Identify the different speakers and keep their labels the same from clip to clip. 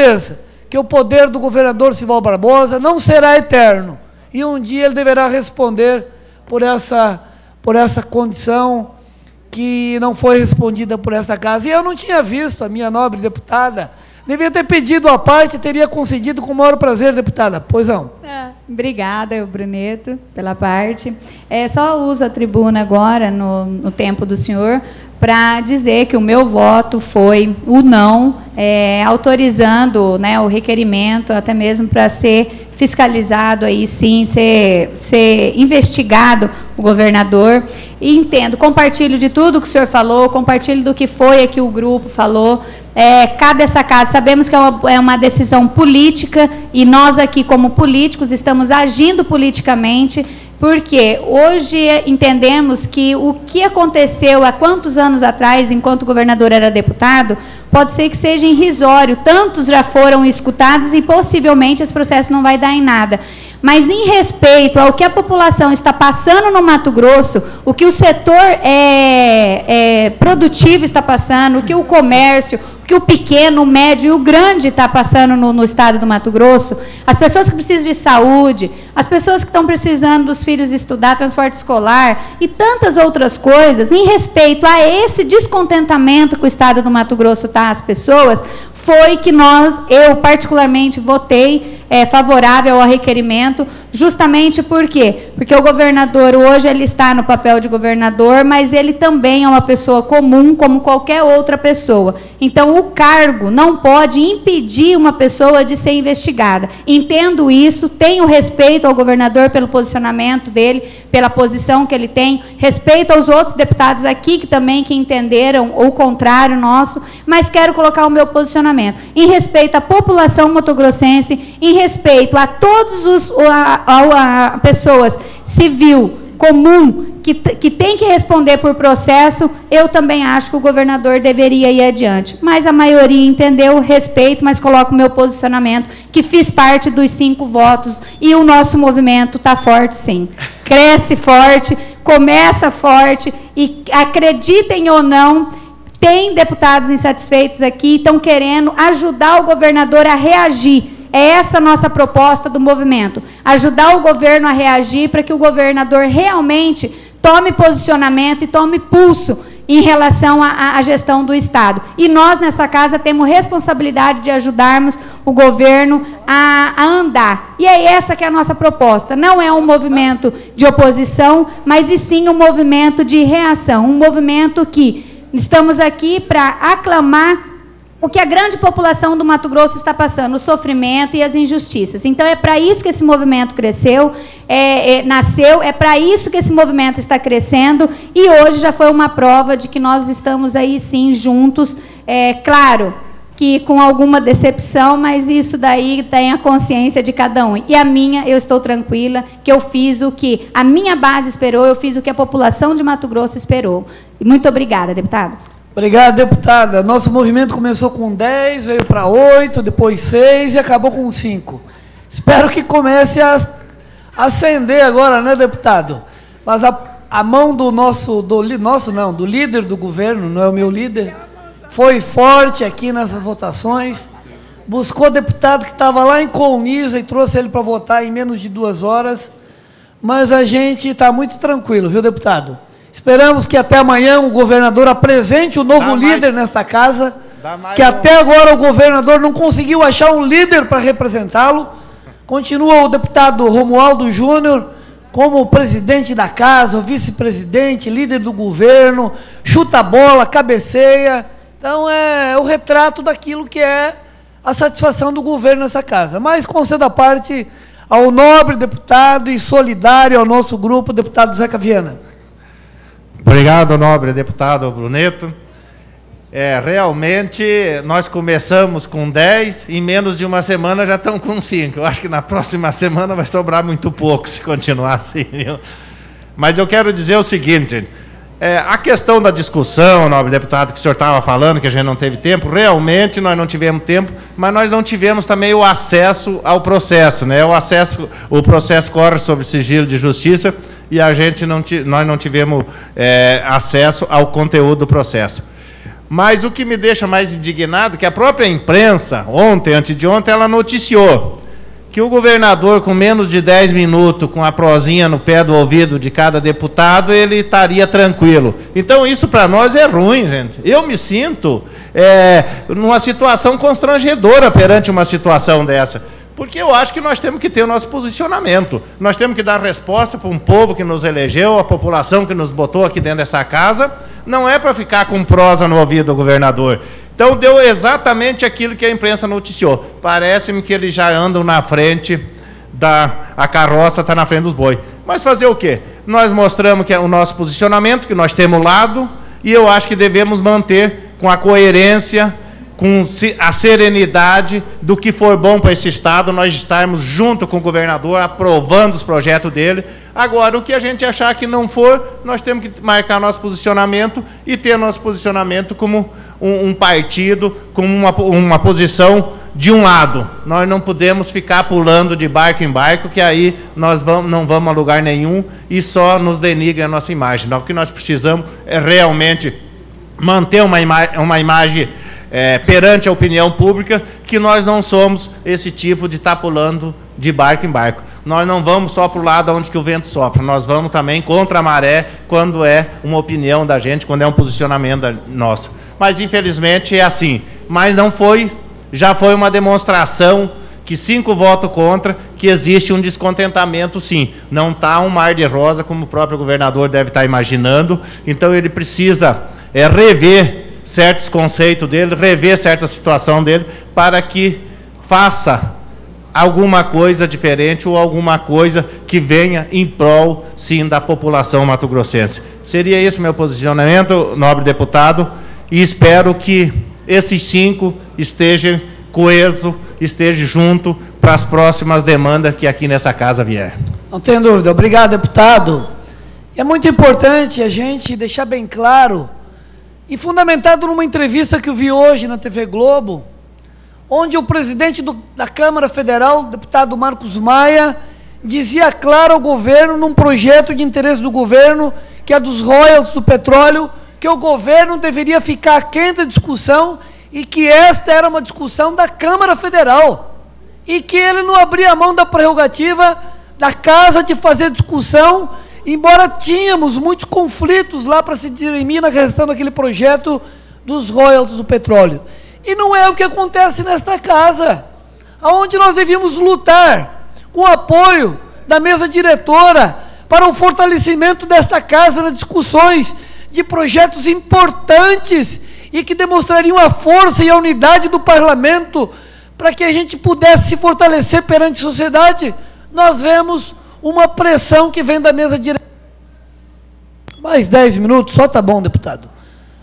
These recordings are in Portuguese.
Speaker 1: certeza que o poder do governador Sival Barbosa não será eterno. E um dia ele deverá responder por essa condição que não foi respondida por essa casa. E eu não tinha visto a minha nobre deputada. Devia ter pedido a parte, teria concedido com o maior prazer, deputada. Pois não.
Speaker 2: Obrigada, Bruneto, pela parte. Só uso a tribuna agora, no tempo do senhor, para dizer que o meu voto foi o não, autorizando, né, o requerimento, até mesmo para ser fiscalizado, aí sim, ser investigado o governador. E entendo, compartilho de tudo que o senhor falou, compartilho do que foi aqui o grupo falou. Cabe essa casa, sabemos que é uma decisão política e nós aqui como políticos estamos agindo politicamente, porque hoje entendemos que o que aconteceu há quantos anos atrás, enquanto o governador era deputado, pode ser que seja irrisório, tantos já foram escutados e possivelmente esse processo não vai dar em nada. Mas em respeito ao que a população está passando no Mato Grosso, o que o setor produtivo está passando, o que o comércio, o que o pequeno, o médio e o grande está passando no estado do Mato Grosso, as pessoas que precisam de saúde, as pessoas que estão precisando dos filhos estudar, transporte escolar e tantas outras coisas, em respeito a esse descontentamento que o estado do Mato Grosso está, as pessoas, foi que eu particularmente votei favorável ao requerimento, justamente por quê? Porque o governador hoje ele está no papel de governador, mas ele também é uma pessoa comum, como qualquer outra pessoa. Então, o cargo não pode impedir uma pessoa de ser investigada. Entendo isso, tenho respeito ao governador pelo posicionamento dele, pela posição que ele tem, respeito aos outros deputados aqui que entenderam o contrário nosso, mas quero colocar o meu posicionamento. Em respeito à população motogrossense, em respeito a todos a pessoas civil, comum, que tem que responder por processo, eu também acho que o governador deveria ir adiante. Mas a maioria entendeu, respeito, mas coloco o meu posicionamento, que fiz parte dos 5 votos, e o nosso movimento está forte, sim. Cresce forte, começa forte, e acreditem ou não, tem deputados insatisfeitos aqui, estão querendo ajudar o governador a reagir. É essa a nossa proposta do movimento, ajudar o governo a reagir para que o governador realmente tome posicionamento e tome pulso em relação à gestão do Estado. E nós, nessa casa, temos responsabilidade de ajudarmos o governo a andar. E é essa que é a nossa proposta. Não é um movimento de oposição, mas e sim um movimento de reação, um movimento que estamos aqui para aclamar o que a grande população do Mato Grosso está passando, o sofrimento e as injustiças. Então, é para isso que esse movimento nasceu, é para isso que esse movimento está crescendo, e hoje já foi uma prova de que nós estamos aí, sim, juntos. Claro que com alguma decepção, mas isso daí tem a consciência de cada um. E a minha, eu estou tranquila, que eu fiz o que a minha base esperou, eu fiz o que a população de Mato Grosso esperou. E muito obrigada, deputada.
Speaker 1: Obrigado, deputada. Nosso movimento começou com 10, veio para 8, depois 6 e acabou com 5. Espero que comece a acender agora, né, deputado? Mas a mão do do líder do governo, não é o meu líder, foi forte aqui nessas votações, buscou deputado que estava lá em Colniza e trouxe ele para votar em menos de 2 horas, mas a gente está muito tranquilo, viu, deputado? Esperamos que até amanhã o governador apresente o novo líder nessa casa, que até agora o governador não conseguiu achar um líder para representá-lo. Continua o deputado Romualdo Júnior como presidente da casa, o vice-presidente, líder do governo, chuta a bola, cabeceia. Então, é o retrato daquilo que é a satisfação do governo nessa casa. Mas concedo a parte ao nobre deputado e solidário ao nosso grupo, deputado Zeca Viana.
Speaker 3: Obrigado, nobre deputado Bruneto. Realmente, nós começamos com 10, em menos de uma semana já estão com 5. Eu acho que na próxima semana vai sobrar muito pouco se continuar assim, viu? Mas eu quero dizer o seguinte, a questão da discussão, nobre deputado, que o senhor estava falando, que a gente não teve tempo, realmente nós não tivemos tempo, mas nós não tivemos também o acesso ao processo, né? O processo corre sob sigilo de justiça, e nós não tivemos acesso ao conteúdo do processo. Mas o que me deixa mais indignado é que a própria imprensa, ontem, antes de ontem, ela noticiou que o governador, com menos de 10 minutos, com a prosinha no pé do ouvido de cada deputado, ele estaria tranquilo. Então, isso para nós é ruim, gente. Eu me sinto numa situação constrangedora perante uma situação dessa. Porque eu acho que nós temos que ter o nosso posicionamento. Nós temos que dar resposta para um povo que nos elegeu, a população que nos botou aqui dentro dessa casa. Não é para ficar com prosa no ouvido do governador. Então, deu exatamente aquilo que a imprensa noticiou. Parece-me que eles já andam na frente, a carroça está na frente dos bois. Mas fazer o quê? Nós mostramos que é o nosso posicionamento, que nós temos lado, e eu acho que devemos manter com a coerência, com a serenidade do que for bom para esse Estado, nós estarmos junto com o governador, aprovando os projetos dele. Agora, o que a gente achar que não for, nós temos que marcar nosso posicionamento e ter nosso posicionamento como um partido, como uma posição de um lado. Nós não podemos ficar pulando de barco em barco, que aí nós não vamos a lugar nenhum e só nos denigra a nossa imagem. Não, o que nós precisamos é realmente manter uma imagem perante a opinião pública, que nós não somos esse tipo de estar pulando de barco em barco. Nós não vamos só para o lado onde que o vento sopra, nós vamos também contra a maré, quando é uma opinião da gente, quando é um posicionamento nosso. Mas, infelizmente, é assim. Mas não foi, já foi uma demonstração que 5 votos contra, que existe um descontentamento, sim. Não está um mar de rosa, como o próprio governador deve estar imaginando. Então, ele precisa rever certos conceitos dele, rever certa situação dele, para que faça alguma coisa diferente ou alguma coisa que venha em prol, sim, da população mato-grossense. Seria esse meu posicionamento, nobre deputado, e espero que esses 5 estejam coeso, estejam junto para as próximas demandas que aqui nessa casa vier.
Speaker 1: Não tem dúvida. Obrigado, deputado. É muito importante a gente deixar bem claro, e fundamentado numa entrevista que eu vi hoje na TV Globo, onde o presidente da Câmara Federal, o deputado Marcos Maia, dizia claro ao governo, num projeto de interesse do governo, que é dos royalties do petróleo, que o governo deveria ficar quente da discussão e que esta era uma discussão da Câmara Federal e que ele não abria mão da prerrogativa da casa de fazer discussão, embora tínhamos muitos conflitos lá para se dirimir na questão daquele projeto dos royalties do petróleo. E não é o que acontece nesta casa, onde nós devíamos lutar com o apoio da mesa diretora para o fortalecimento desta casa nas discussões de projetos importantes e que demonstrariam a força e a unidade do parlamento para que a gente pudesse se fortalecer perante a sociedade. Nós vemos uma pressão que vem da mesa diretora. Mais 10 minutos, só tá bom, deputado.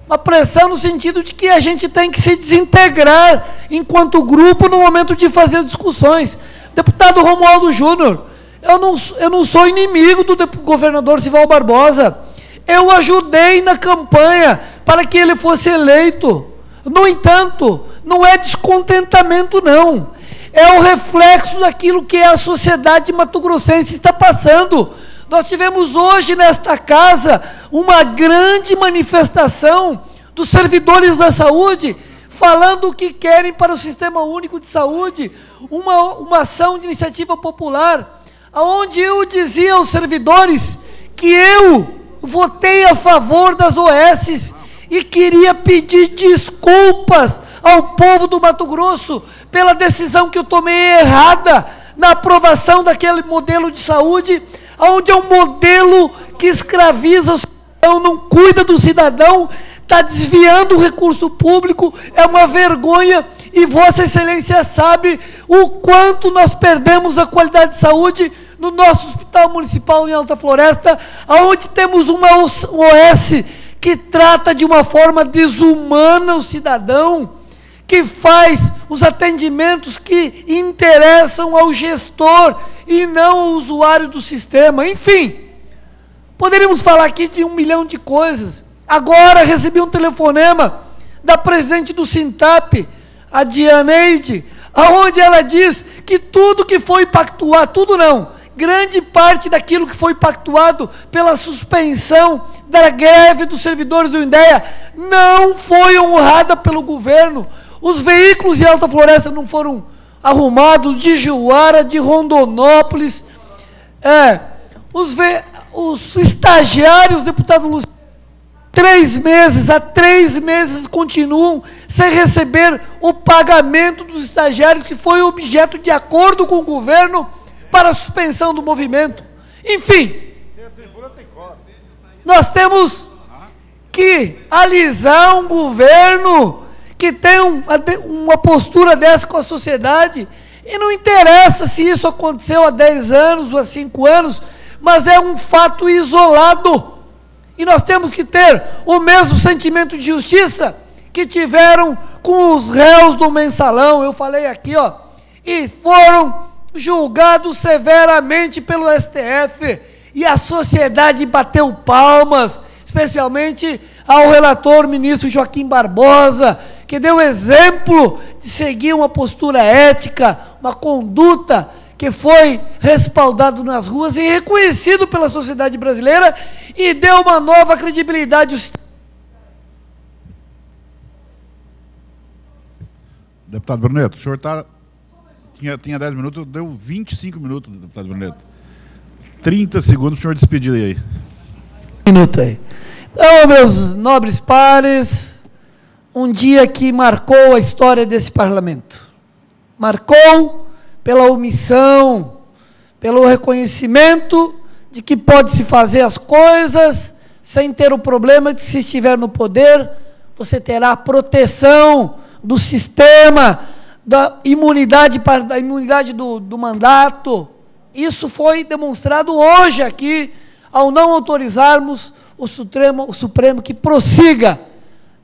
Speaker 1: Uma pressão no sentido de que a gente tem que se desintegrar enquanto grupo no momento de fazer discussões. Deputado Romualdo Júnior, eu não sou inimigo do governador Sival Barbosa. Eu ajudei na campanha para que ele fosse eleito. No entanto, não é descontentamento, não. É o reflexo daquilo que a sociedade mato-grossense está passando. Nós tivemos hoje nesta casa uma grande manifestação dos servidores da saúde, falando o que querem para o Sistema Único de Saúde, uma ação de iniciativa popular, onde eu dizia aos servidores que eu votei a favor das OS e queria pedir desculpas ao povo do Mato Grosso pela decisão que eu tomei errada na aprovação daquele modelo de saúde, onde é um modelo que escraviza o cidadão, não cuida do cidadão, está desviando o recurso público, é uma vergonha, e Vossa Excelência sabe o quanto nós perdemos a qualidade de saúde no nosso Hospital Municipal em Alta Floresta, onde temos uma OS que trata de uma forma desumana o cidadão, que faz os atendimentos que interessam ao gestor e não ao usuário do sistema. Enfim, poderíamos falar aqui de 1 milhão de coisas. Agora recebi um telefonema da presidente do Sintap, a Dianeide, onde ela diz que tudo que foi pactuado, tudo não, grande parte daquilo que foi pactuado pela suspensão da greve dos servidores do INDEA não foi honrada pelo governo. Os veículos de Alta Floresta não foram arrumados, de Juara, de Rondonópolis. Os estagiários, deputado Luciano, 3 meses, há 3 meses continuam sem receber o pagamento dos estagiários, que foi objeto de acordo com o governo para a suspensão do movimento. Enfim, nós temos que alisar um governo que tem uma postura dessa com a sociedade, e não interessa se isso aconteceu há 10 anos ou há 5 anos, mas é um fato isolado. E nós temos que ter o mesmo sentimento de justiça que tiveram com os réus do mensalão, eu falei aqui, e foram julgados severamente pelo STF, e a sociedade bateu palmas, especialmente ao relator ministro Joaquim Barbosa, que deu exemplo de seguir uma postura ética, uma conduta que foi respaldado nas ruas e reconhecido pela sociedade brasileira, e deu uma nova credibilidade.
Speaker 4: Deputado Bruneto, o senhor tinha 10 minutos, deu 25 minutos, deputado Bruneto. 30 segundos para o senhor despedir aí.
Speaker 1: Minuto aí. Então, meus nobres pares, um dia que marcou a história desse parlamento. Marcou pela omissão, pelo reconhecimento de que pode-se fazer as coisas sem ter o problema de que, se estiver no poder, você terá a proteção do sistema, da imunidade do mandato. Isso foi demonstrado hoje aqui, ao não autorizarmos o Supremo que prossiga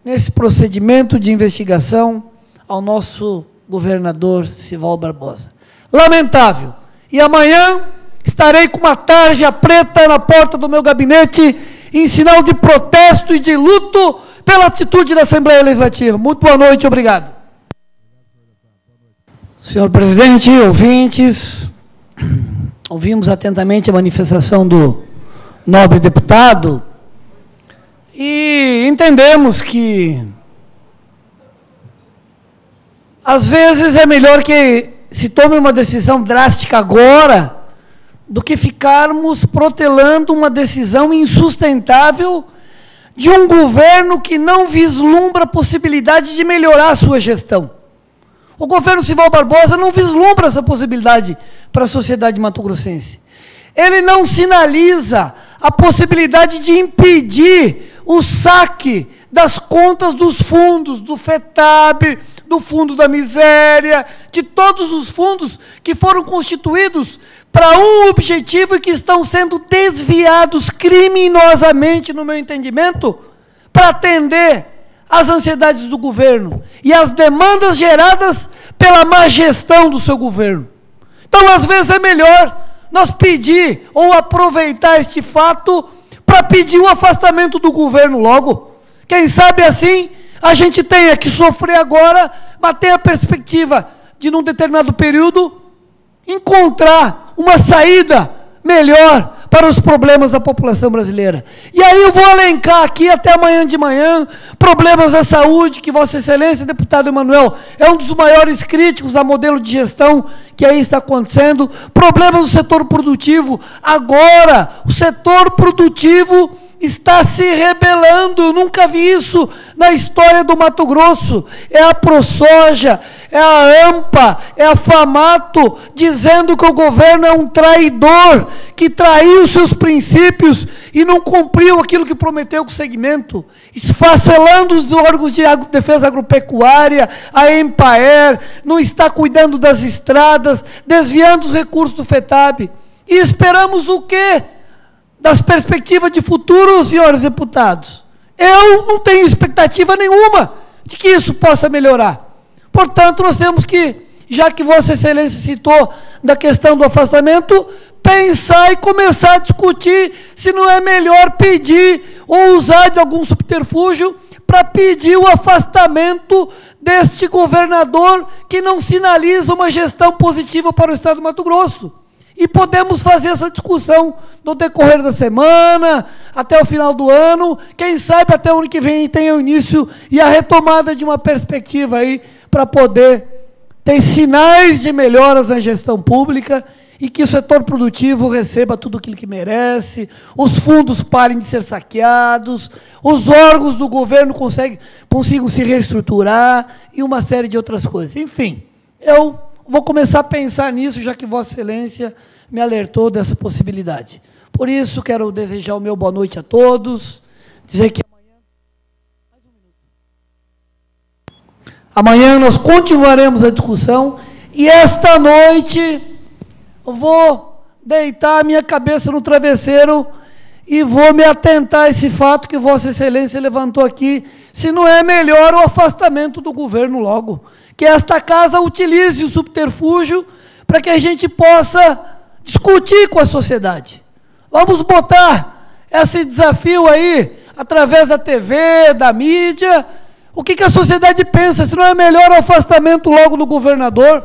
Speaker 1: nesse procedimento de investigação ao nosso governador Sival Barbosa. Lamentável. E amanhã estarei com uma tarja preta na porta do meu gabinete, em sinal de protesto e de luto pela atitude da Assembleia Legislativa. Muito boa noite, obrigado. Senhor presidente, ouvintes, ouvimos atentamente a manifestação do nobre deputado e entendemos que, às vezes, é melhor que se tome uma decisão drástica agora do que ficarmos protelando uma decisão insustentável de um governo que não vislumbra a possibilidade de melhorar a sua gestão. O governo Sival Barbosa não vislumbra essa possibilidade para a sociedade mato-grossense. Ele não sinaliza a possibilidade de impedir o saque das contas dos fundos, do FETAB, do Fundo da Miséria, de todos os fundos que foram constituídos para um objetivo e que estão sendo desviados criminosamente, no meu entendimento, para atender às ansiedades do governo e às demandas geradas pela má gestão do seu governo. Então, às vezes, é melhor nós pedir ou aproveitar este fato para pedir o afastamento do governo logo. Quem sabe assim a gente tenha que sofrer agora, mas tem a perspectiva de, num determinado período, encontrar uma saída melhor para os problemas da população brasileira. E aí eu vou elencar aqui até amanhã de manhã problemas da saúde, que Vossa Excelência, deputado Emanuel, é um dos maiores críticos ao modelo de gestão que aí está acontecendo, problemas do setor produtivo. Agora, o setor produtivo está se rebelando, eu nunca vi isso na história do Mato Grosso. É a ProSoja, é a AMPA, é a FAMATO, dizendo que o governo é um traidor, que traiu seus princípios e não cumpriu aquilo que prometeu com o segmento, esfacelando os órgãos de defesa agropecuária, a EMPAER, não está cuidando das estradas, desviando os recursos do FETAB. E esperamos o quê? Das perspectivas de futuro, senhores deputados? Eu não tenho expectativa nenhuma de que isso possa melhorar. Portanto, nós temos que, já que Vossa Excelência citou da questão do afastamento, pensar e começar a discutir se não é melhor pedir ou usar de algum subterfúgio para pedir o afastamento deste governador que não sinaliza uma gestão positiva para o Estado do Mato Grosso. e podemos fazer essa discussão no decorrer da semana, até o final do ano, quem sabe até o ano que vem tenha o início e a retomada de uma perspectiva aí para poder ter sinais de melhoras na gestão pública e que o setor produtivo receba tudo aquilo que merece, os fundos parem de ser saqueados, os órgãos do governo consigam se reestruturar e uma série de outras coisas. Enfim, eu vou começar a pensar nisso, já que Vossa Excelência me alertou dessa possibilidade. Por isso, quero desejar o meu boa noite a todos, dizer que amanhã nós continuaremos a discussão e esta noite eu vou deitar a minha cabeça no travesseiro e vou me atentar a esse fato que Vossa Excelência levantou aqui, se não é melhor o afastamento do governo logo, que esta casa utilize o subterfúgio para que a gente possa discutir com a sociedade. Vamos botar esse desafio aí, através da TV, da mídia, o que a sociedade pensa, se não é melhor o afastamento logo do governador,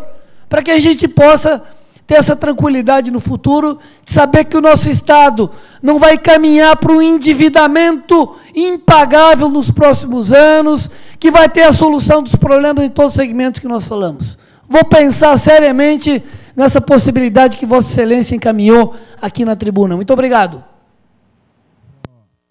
Speaker 1: para que a gente possa ter essa tranquilidade no futuro, de saber que o nosso Estado não vai caminhar para um endividamento impagável nos próximos anos, que vai ter a solução dos problemas em todos os segmentos que nós falamos. Vou pensar seriamente nessa possibilidade que Vossa Excelência encaminhou aqui na tribuna. Muito obrigado.